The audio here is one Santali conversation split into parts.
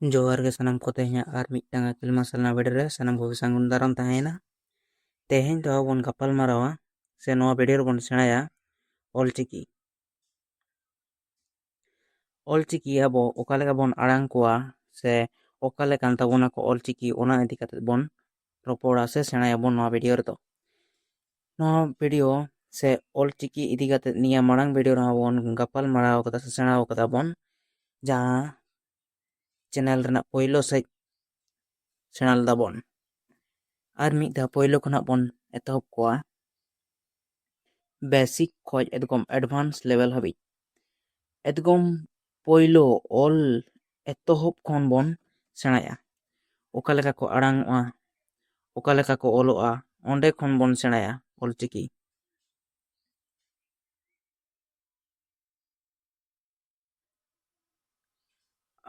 ᱡᱚᱦᱟᱨ ᱜᱮ ᱥᱟᱱᱟᱢ ᱠᱚ ᱛᱮᱦᱮᱧ ᱟᱨ ᱢᱤᱫᱴᱟᱝ ᱟᱹᱠᱤᱞ ᱢᱟᱨᱥᱟᱞ ᱵᱷᱤᱰᱤᱭᱳ ᱨᱮ ᱥᱟᱱᱟᱢ ᱠᱚᱜᱮ ᱥᱟᱹᱜᱩᱱ ᱫᱟᱨᱟᱢ ᱛᱟᱦᱮᱸᱭᱮᱱᱟ। ᱛᱮᱦᱮᱧ ᱫᱚ ᱵᱚᱱ ᱜᱟᱯᱟᱞ ᱢᱟᱨᱟᱣᱟ ᱥᱮ ᱱᱚᱣᱟ ᱵᱷᱤᱰᱤᱭᱳ ᱨᱮᱵᱚᱱ ᱥᱮᱬᱟᱭᱟ ᱚᱞᱪᱤᱠᱤ। ᱚᱞᱪᱤᱠᱤ ᱟᱵᱚ ᱚᱠᱟ ᱞᱮᱠᱟ ᱵᱚᱱ ᱟᱲᱟᱝ ᱠᱚᱣᱟ ᱥᱮ ᱚᱠᱟ ᱞᱮᱠᱟᱱ ᱛᱟᱵᱚᱱᱟ ᱠᱚ ᱚᱞᱪᱤᱠᱤ ᱚᱱᱟ ᱤᱫᱤ ᱠᱟᱛᱮᱫ ᱵᱚᱱ ᱨᱚᱯᱚᱲᱟ ᱥᱮ ᱥᱮᱬᱟᱭᱟᱵᱚᱱ ᱱᱚᱣᱟ ᱵᱷᱤᱰᱤᱭᱳ ᱨᱮᱫᱚ। ᱱᱚᱣᱟ ᱵᱷᱤᱰᱤᱭᱳ ᱥᱮ ᱚᱞᱪᱤᱠᱤ ᱤᱫᱤ ᱠᱟᱛᱮᱫ ᱱᱤᱭᱟᱹ ᱢᱟᱲᱟᱝ ᱵᱷᱤᱰᱤᱭᱳ ᱨᱮᱦᱚᱸ ᱵᱚᱱ ᱜᱟᱯᱟᱞ ᱢᱟᱨᱟᱣ ᱠᱟᱫᱟ ᱥᱮ ᱥᱮᱬᱟᱣ ᱠᱟᱫᱟ ᱵᱚᱱ, ᱡᱟᱦᱟᱸ ᱪᱮᱱᱮᱞ ᱨᱮᱱᱟᱜ ᱯᱳᱭᱞᱳ ᱥᱮᱡ ᱥᱮᱬᱟ ᱞᱮᱫᱟ ᱵᱚᱱ। ᱟᱨ ᱢᱤᱫ ᱫᱷᱟᱣ ᱯᱳᱭᱞᱳ ᱠᱷᱚᱱᱟᱜ ᱵᱚᱱ ᱮᱛᱚᱦᱚᱵ ᱠᱚᱣᱟ, ᱵᱮᱥᱤᱠ ᱠᱷᱚᱡ ᱮᱠᱫᱚᱢ ᱮᱰᱵᱷᱟᱱᱥ ᱞᱮᱵᱮᱞ ᱦᱟᱹᱵᱤᱡ। ᱮᱠᱫᱚᱢ ᱯᱳᱭᱞᱳ ᱚᱞ ᱮᱛᱚᱦᱚᱵ ᱠᱷᱚᱱ ᱵᱚᱱ ᱥᱮᱬᱟᱭᱟ। ᱚᱠᱟ ᱞᱮᱠᱟ ᱠᱚ ᱟᱲᱟᱝᱚᱜᱼᱟ, ᱚᱠᱟ ᱞᱮᱠᱟ ᱠᱚ ᱚᱞᱚᱜᱼᱟ, ᱚᱸᱰᱮ ᱠᱷᱚᱱ ᱵᱚᱱ ᱥᱮᱬᱟᱭᱟ ᱚᱞᱪᱤᱠᱤ।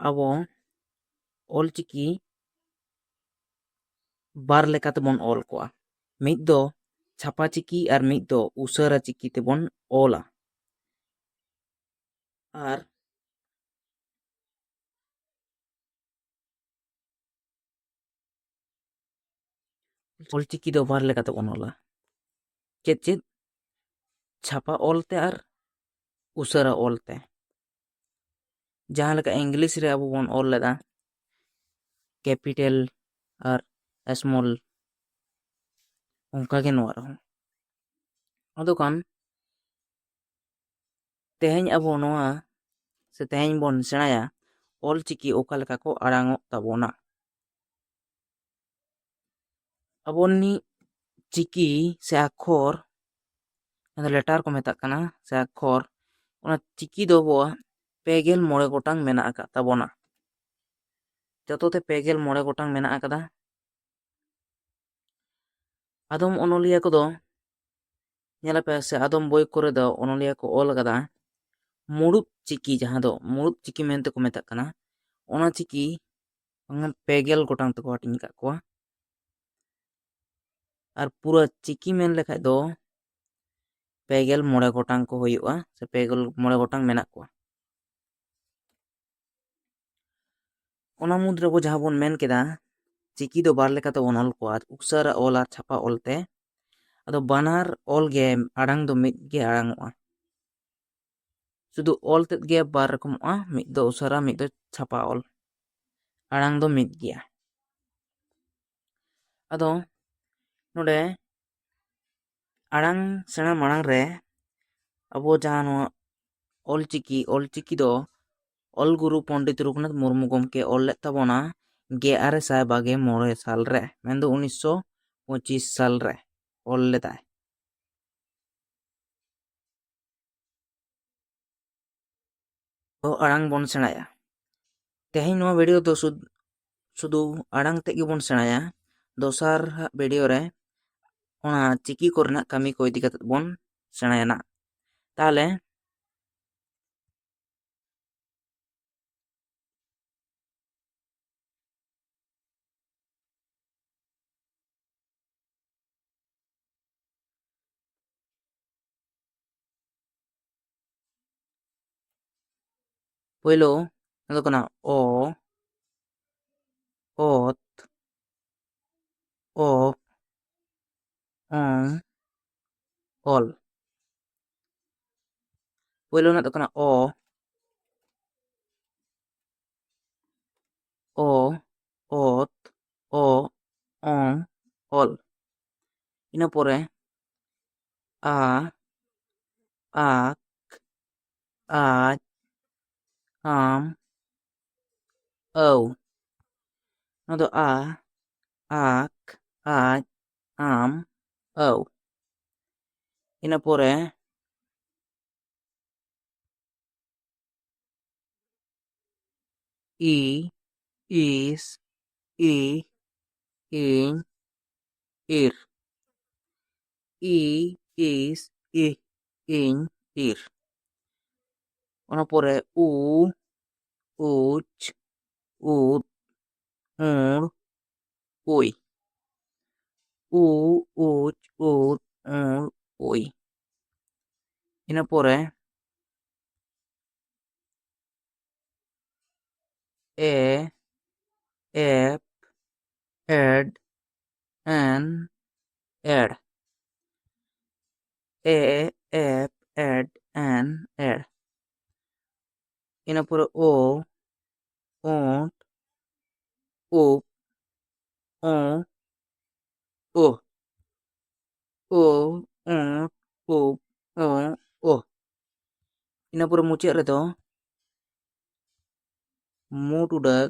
ᱟᱵᱚ ᱚᱞᱪᱤᱠᱤ ᱵᱟᱨ ᱞᱮᱠᱟ ᱛᱮᱵᱚᱱ ᱚᱞ ᱠᱚᱣᱟ। ᱢᱤᱫ ᱫᱚ ᱪᱷᱟᱯᱟ ᱪᱤᱠᱤ ᱟᱨ ᱢᱤᱫ ᱫᱚ ᱩᱥᱟᱹᱨᱟ ᱪᱤᱠᱤ ᱛᱮᱵᱚᱱ ᱚᱞᱟ। ᱟᱨ ᱚᱞᱪᱤᱠᱤ ᱫᱚ ᱵᱟᱨ ᱞᱮᱠᱟ ᱛᱮᱵᱚᱱ ᱚᱞᱟ। ᱪᱮᱫ? ᱪᱷᱟᱯᱟ ᱚᱞᱛᱮ ᱟᱨ ᱩᱥᱟᱹᱨᱟ ᱚᱞᱛᱮ। ᱡᱟᱦᱟᱸ ᱞᱮᱠᱟ ᱤᱝᱞᱤᱥ ᱨᱮ ᱟᱵᱚ ᱵᱚᱱ ᱚᱞ ᱞᱮᱫᱟ ᱠᱮᱯᱤᱴᱟᱞ ᱟᱨ ᱥᱢᱚᱞ, ᱚᱱᱠᱟᱜᱮ ᱱᱚᱣᱟ ᱨᱮᱦᱚᱸ। ᱟᱫᱚ ᱠᱷᱟᱱ ᱛᱮᱦᱮᱧ ᱟᱵᱚ ᱱᱚᱣᱟ ᱥᱮ ᱛᱮᱦᱮᱧ ᱵᱚᱱ ᱥᱮᱬᱟᱭᱟ ᱚᱞᱪᱤᱠᱤ ᱚᱠᱟ ᱞᱮᱠᱟ ᱠᱚ ᱟᱲᱟᱝᱚᱜ ᱛᱟᱵᱚᱱᱟ। ᱟᱵᱚᱱᱤᱡ ᱪᱤᱠᱤ ᱥᱮ ᱟᱠᱷᱚᱨ, ᱞᱮᱴᱟᱨ ᱠᱚ ᱢᱮᱛᱟᱜ ᱠᱟᱱᱟ ᱥᱮ ᱟᱠᱷᱚᱨ, ᱚᱱᱟ ᱪᱤᱠᱤ ᱫᱚ ᱟᱵᱚᱣᱟᱜ 29 ᱜᱚᱴᱟᱝ ᱢᱮᱱᱟᱜ ᱟᱠᱟᱫ ᱛᱟᱵᱚᱱᱟ। ᱡᱚᱛᱚᱛᱮ 29 ᱜᱚᱴᱟᱝ ᱢᱮᱱᱟᱜ ᱟᱠᱟᱫᱟ। ᱟᱫᱚᱢ ᱚᱱᱚᱞᱤᱭᱟᱹ ᱠᱚᱫᱚ ᱧᱮᱞᱟᱯᱮ ᱥᱮ ᱟᱫᱚᱢ ᱵᱳᱭ ᱠᱚᱨᱮ ᱫᱚ ᱚᱱᱚᱞᱤᱭᱟᱹ ᱠᱚ ᱚᱞ ᱟᱠᱟᱫᱟ ᱢᱩᱲᱩᱫ ᱪᱤᱠᱤ, ᱡᱟᱦᱟᱸ ᱫᱚ ᱢᱩᱲᱩᱫ ᱪᱤᱠᱤ ᱢᱮᱱᱛᱮᱠᱚ ᱢᱮᱛᱟᱜ ᱠᱟᱱᱟ, ᱚᱱᱟ ᱪᱤᱠᱤ 30 ᱜᱚᱴᱟᱝ ᱛᱮᱠᱚ ᱦᱟᱹᱴᱤᱧ ᱟᱠᱟᱫ ᱠᱚᱣᱟ। ᱟᱨ ᱯᱩᱨᱟᱹ ᱪᱤᱠᱤ ᱢᱮᱱ ᱞᱮᱠᱷᱟᱡ ᱫᱚ लाग् ᱜᱚᱴᱟᱝ ᱠᱚ ᱦᱩᱭᱩᱜᱼᱟ ᱥᱮ लाग् ᱜᱚᱴᱟᱝ ᱢᱮᱱᱟᱜ ᱠᱚᱣᱟ। ᱚᱱᱟ ᱢᱩᱫᱽ ᱨᱮ ᱡᱟᱦᱟᱸ ᱵᱚᱱ ᱢᱮᱱ ᱠᱮᱫᱟ ᱪᱤᱠᱤ ᱫᱚ ᱵᱟᱨ ᱞᱮᱠᱟ ᱛᱮᱵᱚᱱ ᱚᱞ ᱠᱚᱣᱟ, ᱩᱥᱟᱹᱨᱟ ᱚᱞ ᱟᱨ ᱪᱷᱟᱯᱟ ᱚᱞᱛᱮ। ᱟᱫᱚ ᱵᱟᱱᱟᱨ ᱚᱞ ᱜᱮ ᱟᱲᱟᱝ ᱫᱚ ᱢᱤᱫ ᱜᱮ ᱟᱲᱟᱝᱚᱜᱼᱟ। ᱥᱩᱫᱷᱩ ᱚᱞ ᱛᱮᱫ ᱜᱮ ᱵᱟᱨ ᱨᱚᱠᱚᱢᱚᱜᱼᱟ, ᱢᱤᱫ ᱫᱚ ᱩᱥᱟᱹᱨᱟ, ᱢᱤᱫ ᱫᱚ ᱪᱷᱟᱯᱟ ᱚᱞ। ᱟᱲᱟᱝ ᱫᱚ ᱢᱤᱫ ᱜᱮᱭᱟ। ᱟᱫᱚ ᱱᱚᱰᱮ ᱟᱲᱟᱝ ᱥᱮᱬᱟ ᱢᱟᱲᱟᱝ ᱨᱮ ᱟᱵᱚ ᱡᱟᱦᱟᱸ ᱱᱚᱣᱟ ᱚᱞᱪᱤᱠᱤ ᱫᱚ ᱚᱞ ᱜᱩᱨᱩ ᱯᱚᱱᱰᱤᱛ ᱨᱚᱜᱷᱩᱱᱟᱛᱷ ᱢᱩᱨᱢᱩ ᱜᱚᱢᱠᱮ ᱚᱞ ᱞᱮᱫ ᱛᱟᱵᱚᱱᱟ 1929 ᱥᱟᱞ ᱨᱮ, ᱢᱮᱱᱫᱚ 1925 ᱥᱟᱞ ᱨᱮ ᱚᱞ ᱞᱮᱫᱟᱭ। ᱟᱲᱟᱝ ᱵᱚᱱ ᱥᱮᱬᱟᱭᱟ। ᱛᱮᱦᱮᱧ ᱱᱚᱣᱟ ᱵᱷᱤᱰᱤᱭᱳ ᱫᱚ ᱥᱩᱫᱷᱩ ᱟᱲᱟᱝ ᱛᱮᱫ ᱜᱮᱵᱚᱱ ᱥᱮᱬᱟᱭᱟ। ᱫᱚᱥᱟᱨ ᱵᱷᱤᱰᱤᱭᱳ ᱨᱮ ᱚᱱᱟ ᱪᱤᱠᱤ ᱠᱚᱨᱮᱱᱟᱜ ᱠᱟᱹᱢᱤ ᱠᱚ ᱤᱫᱤ ᱠᱟᱛᱮᱫ ᱵᱚᱱ ᱥᱮᱬᱟᱭᱟ ᱱᱟᱜ। ᱛᱟᱦᱚᱞᱮ ᱯᱳᱭᱞᱳ ᱫᱚ ᱠᱟᱱᱟ ᱚ, ᱚᱛ, ᱚ, ᱚᱞ। ᱯᱳᱭᱞᱳ ᱨᱮᱱᱟᱜ ᱫᱚ ᱠᱟᱱᱟ ᱚ, ᱚᱛ, ᱚ, ᱚᱞ। ᱤᱱᱟᱹ ᱯᱚᱨᱮ ᱟ, ᱟᱠ, ᱟᱡ, ᱟᱢ, ᱟᱹᱣ। ᱱᱚᱣᱟ ᱫᱚ ᱟ, ᱟᱠ, ᱟᱡ, ᱟᱢ, ᱟᱹᱣ। ᱤᱱᱟᱹ ᱯᱚᱨᱮ ই, ইস, ই, ইং, ইর। ই, ইস, ই, ইং, ইর। ᱚᱱᱟ ᱯᱚᱨᱮ উ, উচ, উত, উড়, উই। উ, উচ, উত, উড়, উই। ᱤᱱᱟᱹ ᱯᱚᱨᱮ এ, app, add, an, add, app, add, an, add, ᱤᱱᱟᱹ ᱯᱚᱨᱮ ᱳ, ওঁট, ᱩᱯ, ও, ও, ও, ওঁট, উপ, ও, ᱤᱱᱟᱹ ᱯᱚᱨᱮ ᱢᱩᱪᱟᱹᱫ ᱨᱮᱫᱚ ᱢᱩ ᱴᱩᱰᱟᱹᱜ,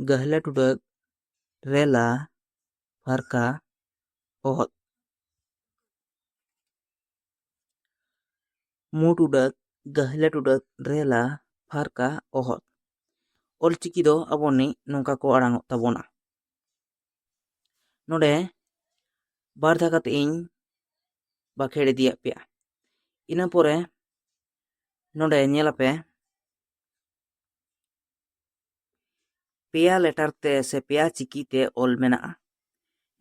ᱜᱟᱹᱦᱞᱟᱹ ᱴᱩᱰᱟᱹᱜ, ᱨᱮᱞᱟ, ᱯᱷᱟᱨᱠᱟ, ᱚᱦᱚᱫ, ᱢᱩ ᱴᱩᱰᱟᱹᱜ, ᱜᱟᱹᱦᱞᱟᱹ ᱴᱩᱰᱟᱹᱜ, ᱨᱮᱞᱟ, ᱯᱷᱟᱨᱠᱟ, ᱚᱦᱚᱫ। ᱚᱞᱪᱤᱠᱤ ᱫᱚ ᱟᱵᱚᱱᱤᱡ ᱱᱚᱝᱠᱟ ᱠᱚ ᱟᱲᱟᱝᱚᱜ ᱛᱟᱵᱚᱱᱟ। ᱱᱚᱰᱮ ᱵᱟᱨ ᱫᱷᱟᱣ ᱠᱟᱛᱮ ᱤᱧ ᱵᱟᱠᱷᱮᱲ ᱤᱫᱤᱭᱟᱜ ᱯᱮᱭᱟ। ᱤᱱᱟᱹ ᱯᱚᱨᱮ ᱱᱚᱰᱮ ᱧᱮᱞᱟᱯᱮ ᱯᱮᱭᱟ ᱞᱮᱴᱟᱨ ᱛᱮ ᱥᱮ ᱯᱮᱭᱟ ᱪᱤᱠᱤ ᱛᱮ ᱚᱞ ᱢᱮᱱᱟᱜᱼᱟ।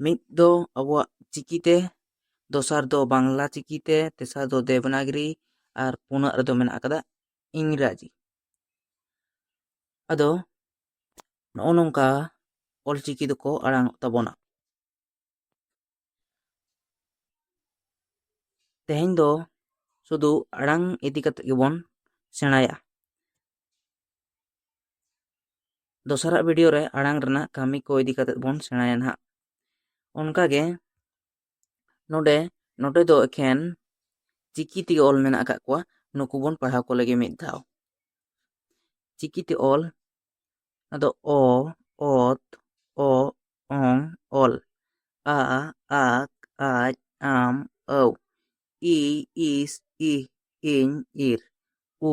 ᱢᱤᱫ ᱫᱚ ᱟᱵᱚᱣᱟᱜ ᱪᱤᱠᱤ ᱛᱮ, ᱫᱚᱥᱟᱨ ᱫᱚ ᱵᱟᱝᱞᱟ ᱪᱤᱠᱤ ᱛᱮ, ᱛᱮᱥᱟᱨ ᱫᱚ ᱫᱮᱵᱽᱱᱟᱜᱚᱨᱤ, ᱟᱨ ᱯᱩᱱᱟᱜ ᱨᱮᱫᱚ ᱢᱮᱱᱟᱜ ᱟᱠᱟᱫᱟ ᱤᱝᱨᱟᱡᱤ। ᱟᱫᱚ ᱱᱚᱜᱼᱚ ᱱᱚᱝᱠᱟ ᱚᱞᱪᱤᱠᱤ ᱫᱚᱠᱚ ᱟᱲᱟᱝᱚᱜ ᱛᱟᱵᱚᱱᱟ। ᱛᱮᱦᱮᱧ ᱫᱚ ᱥᱩᱫᱷᱩ ᱟᱲᱟᱝ ᱤᱫᱤ ᱠᱟᱛᱮ ᱜᱮᱵᱚᱱ ᱥᱮᱬᱟᱭᱟ। ᱫᱚᱥᱟᱨᱟᱜ ᱵᱷᱤᱰᱤᱭᱳ ᱨᱮ ᱟᱲᱟᱝ ᱨᱮᱱᱟᱜ ᱠᱟᱹᱢᱤ ᱠᱚ ᱤᱫᱤ ᱠᱟᱛᱮ ᱵᱚᱱ ᱥᱮᱬᱟᱭᱟ ᱱᱟᱦᱟᱜ। ᱚᱱᱠᱟᱜᱮ ᱱᱚᱰᱮ ᱫᱚ ᱮᱠᱷᱮᱱ ᱪᱤᱠᱤ ᱛᱮᱜᱮ ᱚᱞ ᱢᱮᱱᱟᱜ ᱟᱠᱟᱫ ᱠᱚᱣᱟ, ᱱᱩᱠᱩ ᱵᱚᱱ ᱯᱟᱲᱦᱟᱣ ᱠᱚ ᱞᱟᱹᱜᱤᱫ ᱢᱤᱫ ᱫᱷᱟᱣ। ᱪᱤᱠᱤᱛᱮ ᱚᱞ, ᱟᱫᱚ ᱚ, ᱚᱛ, ᱚ, ᱚᱝ, ᱚᱞ, ᱟ, ᱟᱠ, ᱟᱡ, ᱟᱢ, ᱟᱹᱣ, ই, ইস, ই, ইñ, ইর, উ,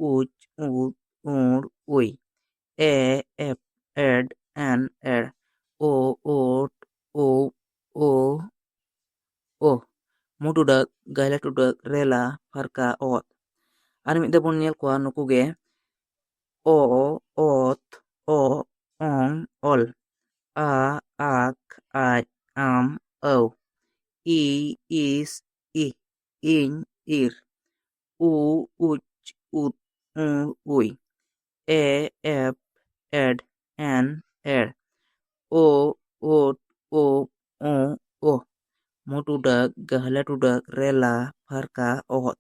উচ, উদ, উড়, উই, এ, এপ, এড, এন, এড়, ও, ওট, ও, ও, ও, ᱢᱩ ᱴᱩᱰᱟᱹᱜ, ᱜᱟᱹᱦᱞᱟᱹ ᱴᱩᱰᱟᱹᱜ, ᱨᱮᱞᱟ, ᱯᱷᱟᱨᱠᱟ, ᱚᱦᱚᱫ। ᱟᱨ ᱢᱤᱫ ᱫᱷᱟᱣ ᱵᱚᱱ ᱧᱮᱞ ᱠᱚᱣᱟ ᱱᱩᱠᱩ ᱜᱮ ᱚ, ᱚᱛ, ᱚ, ᱚᱝ, ᱚᱞ, ᱟ, ᱟᱠ, ᱟᱡ, ᱟᱢ, ᱟᱹᱣ, ই, ইস, ই, ইñ, ইর, উ, উচ, উদ, উড়, উই, এ, এপ, এড, এন, এড়, ও, ওট, ও, ও, ᱢᱩ ᱴᱩᱰᱟᱹᱜ, ᱜᱟᱹᱦᱞᱟᱹ ᱴᱩᱰᱟᱹᱜ, ᱨᱮᱞᱟ, ᱯᱷᱟᱨᱠᱟ, ᱚᱦᱚᱫ।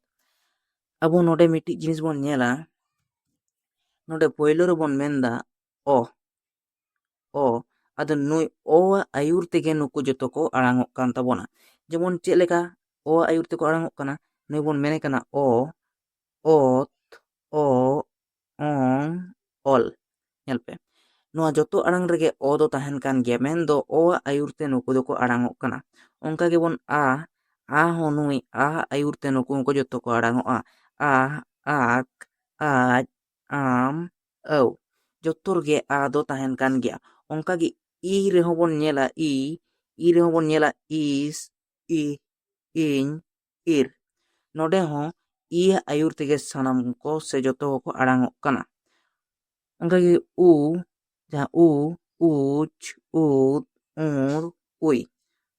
ᱟᱵᱚ ᱱᱚᱰᱮ ᱢᱤᱫᱴᱤᱡ ᱡᱤᱱᱤᱥ ᱵᱚᱱ ᱧᱮᱞᱟ, ᱱᱚᱰᱮ ᱯᱳᱭᱞᱳ ᱨᱮᱵᱚᱱ ᱢᱮᱱᱫᱟ ᱚ, ᱟᱫᱚ ᱱᱩᱭ ᱚ ᱟᱭᱩᱨ ᱛᱮᱜᱮ ᱱᱩᱠᱩ ᱡᱚᱛᱚ ᱠᱚ ᱟᱲᱟᱝᱚᱜ ᱠᱟᱱ ᱛᱟᱵᱚᱱᱟ। ᱡᱮᱢᱚᱱ ᱪᱮᱫ ᱞᱮᱠᱟ ᱚ ᱟᱭᱩᱨ ᱛᱮᱠᱚ ᱟᱲᱟᱝᱚᱜ ᱠᱟᱱᱟ, ᱱᱩᱭ ᱵᱚᱱ ᱢᱮᱱᱮ ᱠᱟᱱᱟ ᱚ, ᱚᱛ, ᱚ, ᱚᱝ, ᱚᱞ। ᱧᱮᱞ ᱯᱮ, ᱱᱚᱣᱟ ᱡᱚᱛᱚ ᱟᱲᱟᱝ ᱨᱮᱜᱮ ᱚ ᱫᱚ ᱛᱟᱦᱮᱱ ᱠᱟᱱ ᱜᱮᱭᱟ, ᱢᱮᱱᱫᱚ ᱚ ᱟᱭᱩᱨ ᱛᱮ ᱱᱩᱠᱩ ᱫᱚᱠᱚ ᱟᱲᱟᱝᱚᱜ ᱠᱟᱱᱟ। ᱚᱱᱠᱟ ᱜᱮᱵᱚᱱ ᱟ ᱦᱚᱸ ᱱᱩᱭ ᱟ ᱟᱭᱩᱨ ᱛᱮ ᱱᱩᱠᱩ ᱦᱚᱸᱠᱚ ᱡᱚᱛᱚ ᱠᱚ ᱟᱲᱟᱝᱚᱜᱼᱟ। ᱟ, ᱟᱠ, ᱟᱡ, ᱟᱢ, ᱟᱹᱣ, ᱡᱚᱛᱚ ᱨᱮᱜᱮ ᱟ ᱫᱚ ᱛᱟᱦᱮᱱ ᱠᱟᱱ ᱜᱮᱭᱟ। ᱚᱱᱠᱟᱜᱮ ᱤ ᱨᱮᱦᱚᱸ ᱵᱚᱱ ᱧᱮᱞᱟ ᱤ ᱨᱮᱦᱚᱸ ᱵᱚᱱ ᱧᱮᱞᱟ ᱤᱥ, ᱤ, ᱤᱧ, ᱤᱨ। ᱱᱚᱰᱮ ᱦᱚᱸ ᱤ ᱟᱭᱩᱨ ᱛᱮᱜᱮ ᱥᱟᱱᱟᱢ ᱠᱚ ᱥᱮ ᱡᱚᱛᱚ ᱠᱚ ᱟᱲᱟᱝᱚᱜ ᱠᱟᱱᱟ। ᱚᱱᱠᱟᱜᱮ ᱡᱟᱦᱟᱸ ᱩᱪ, ᱩᱫ, ᱩᱲ, ᱩᱭ,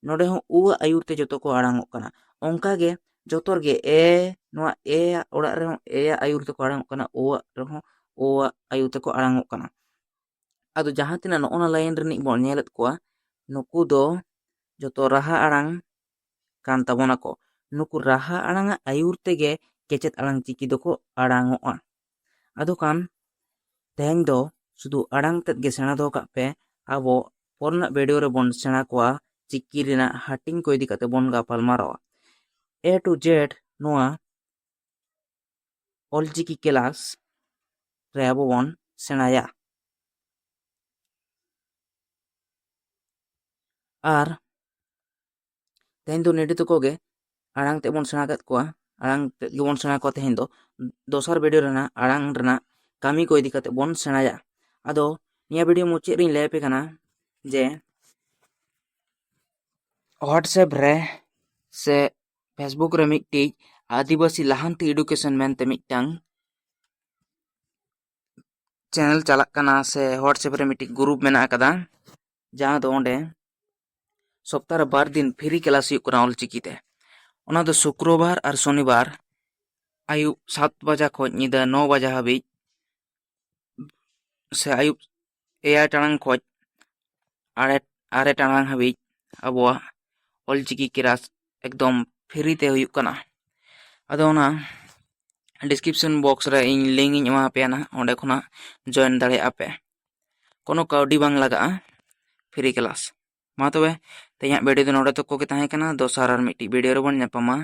ᱱᱚᱰᱮ ᱦᱚᱸ ᱟᱭᱩᱨ ᱛᱮ ᱡᱚᱛᱚ ᱠᱚ ᱟᱲᱟᱝᱚᱜ ᱠᱟᱱᱟ। ᱚᱱᱠᱟᱜᱮ ᱡᱚᱛᱚ ᱨᱮᱜᱮ ᱱᱚᱣᱟ ᱚᱲᱟᱜ ᱨᱮᱦᱚᱸ ᱟᱭᱩᱨ ᱛᱮᱠᱚ ᱟᱲᱟᱝᱚᱜ ᱠᱟᱱᱟ, ᱨᱮᱦᱚᱸ ᱟᱭᱩᱨ ᱛᱮᱠᱚ ᱟᱲᱟᱝᱚᱜ ᱠᱟᱱᱟ। ᱟᱫᱚ ᱡᱟᱦᱟᱸ ᱛᱤᱱᱟᱹᱜ ᱱᱚᱜᱼᱚ ᱞᱟᱭᱤᱱ ᱨᱤᱱᱤᱡ ᱵᱚᱱ ᱧᱮᱞᱮᱫ ᱠᱚᱣᱟ, ᱱᱩᱠᱩ ᱫᱚ ᱡᱚᱛᱚ ᱨᱟᱦᱟ ᱟᱲᱟᱝ ᱠᱟᱱ ᱛᱟᱵᱚᱱᱟᱠᱚ। ᱱᱩᱠᱩ ᱨᱟᱦᱟ ᱟᱲᱟᱝ ᱟᱭᱩᱨ ᱛᱮᱜᱮ ᱠᱮᱪᱮᱫ ᱟᱲᱟᱝ ᱪᱤᱠᱤ ᱫᱚᱠᱚ ᱟᱲᱟᱝᱚᱜᱼᱟ। ᱟᱫᱚ ᱠᱷᱟᱱ ᱛᱮᱦᱮᱧ ᱫᱚ ᱥᱩᱫᱷᱩ ᱟᱲᱟᱝ ᱛᱮᱫ ᱜᱮ ᱥᱮᱬᱟ ᱫᱚᱦᱚ ᱠᱟᱜ ᱯᱮ। ᱟᱵᱚ ᱯᱚᱨᱮᱱᱟᱜ ᱵᱷᱤᱰᱤᱭᱳ ᱨᱮᱵᱚᱱ ᱥᱮᱬᱟ ᱠᱚᱣᱟ ᱪᱤᱠᱤ ᱨᱮᱱᱟᱜ ᱦᱟᱹᱴᱤᱧ ᱠᱚ ᱤᱫᱤ ᱠᱟᱛᱮ ᱵᱚᱱ ᱜᱟᱯᱟᱞ ᱢᱟᱨᱟᱣᱟ। A to Z ᱱᱚᱣᱟ ᱚᱞᱪᱤᱠᱤ ᱠᱮᱞᱟᱥ ᱨᱮ ᱟᱵᱚ ᱵᱚᱱ ᱥᱮᱬᱟᱭᱟ। ᱟᱨ ᱛᱮᱦᱮᱧ ᱫᱚ ᱱᱮᱰᱮ ᱛᱩᱠᱩ ᱜᱮ ᱟᱲᱟᱝ ᱛᱮᱫ ᱵᱚᱱ ᱥᱮᱬᱟ ᱠᱮᱫ ᱠᱚᱣᱟ, ᱟᱲᱟᱝ ᱛᱮᱫ ᱜᱮᱵᱚᱱ ᱥᱮᱬᱟ ᱠᱚᱣᱟ ᱛᱮᱦᱮᱧ ᱫᱚ। ᱫᱚᱥᱟᱨ ᱵᱷᱤᱰᱤᱭᱳ ᱨᱮᱱᱟᱜ ᱟᱲᱟᱝ ᱨᱮᱱᱟᱜ ᱠᱟᱹᱢᱤ ᱠᱚ ᱤᱫᱤ ᱠᱟᱛᱮ ᱵᱚᱱ ᱥᱮᱬᱟᱭᱟ। ᱟᱫᱚ ᱱᱤᱭᱟᱹ ᱵᱷᱤᱰᱤᱭᱳ ᱢᱩᱪᱟᱹᱫ ᱨᱤᱧ ᱞᱟᱹᱭ ᱟᱯᱮ ᱠᱟᱱᱟ ᱡᱮ ᱦᱳᱣᱟᱴᱥᱮᱯ ᱨᱮ ᱥᱮ ᱯᱷᱮᱥᱵᱩᱠ ᱨᱮ ᱢᱤᱫᱴᱤᱡ ᱟᱹᱫᱤᱵᱟᱹᱥᱤ ᱞᱟᱦᱟᱱᱛᱤ ᱮᱰᱩᱠᱮᱥᱚᱱ ᱢᱮᱱᱛᱮ ᱢᱤᱫᱴᱟᱝ ᱪᱮᱱᱮᱞ ᱪᱟᱞᱟᱜ ᱠᱟᱱᱟ, ᱥᱮ ᱦᱳᱣᱟᱴᱥᱮᱯ ᱨᱮ ᱢᱤᱫᱴᱤᱡ ᱜᱨᱩᱯ ᱢᱮᱱᱟᱜ ᱟᱠᱟᱫᱟ, ᱡᱟᱦᱟᱸ ᱫᱚ ᱚᱸᱰᱮ ᱥᱚᱯᱛᱟᱦᱚ ᱨᱮ 2 ᱫᱤᱱ ᱯᱷᱨᱤ ᱠᱮᱞᱟᱥ ᱦᱩᱭᱩᱜ ᱠᱟᱱᱟ ᱚᱞᱪᱤᱠᱤ ᱛᱮ। ᱚᱱᱟ ᱫᱚ ᱥᱩᱠᱨᱚᱵᱟᱨ ᱟᱨ ᱥᱚᱱᱤᱵᱟᱨ ᱟᱭᱩᱵ 7 ᱵᱟᱡᱟ ᱠᱷᱚᱡ ᱧᱤᱫᱟᱹ 9 ᱵᱟᱡᱟ ᱦᱟᱹᱵᱤᱡ, ᱥᱮ ᱟᱭᱩᱵ एआई टाड़ांग खोज आरे टाड़ांग हाबी अबुआ ऑलचिकी क्लास एकदम फ्री ते हुयुग कना। अदो ओना डिस्क्रिप्शन बॉक्स रे इन लिंक इन एमा पे ना ओंडे खुना जॉइन दाड़े आपे कोनो काउडी बांग लगा फ्री क्लास मा तबे तेया वीडियो दो नोडे तक को के ताहे कना दोसार आर मिट्टी वीडियो रे बन ᱧᱟᱯᱟᱢᱟ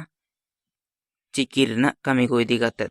चिकी रना कमी को इदी काते।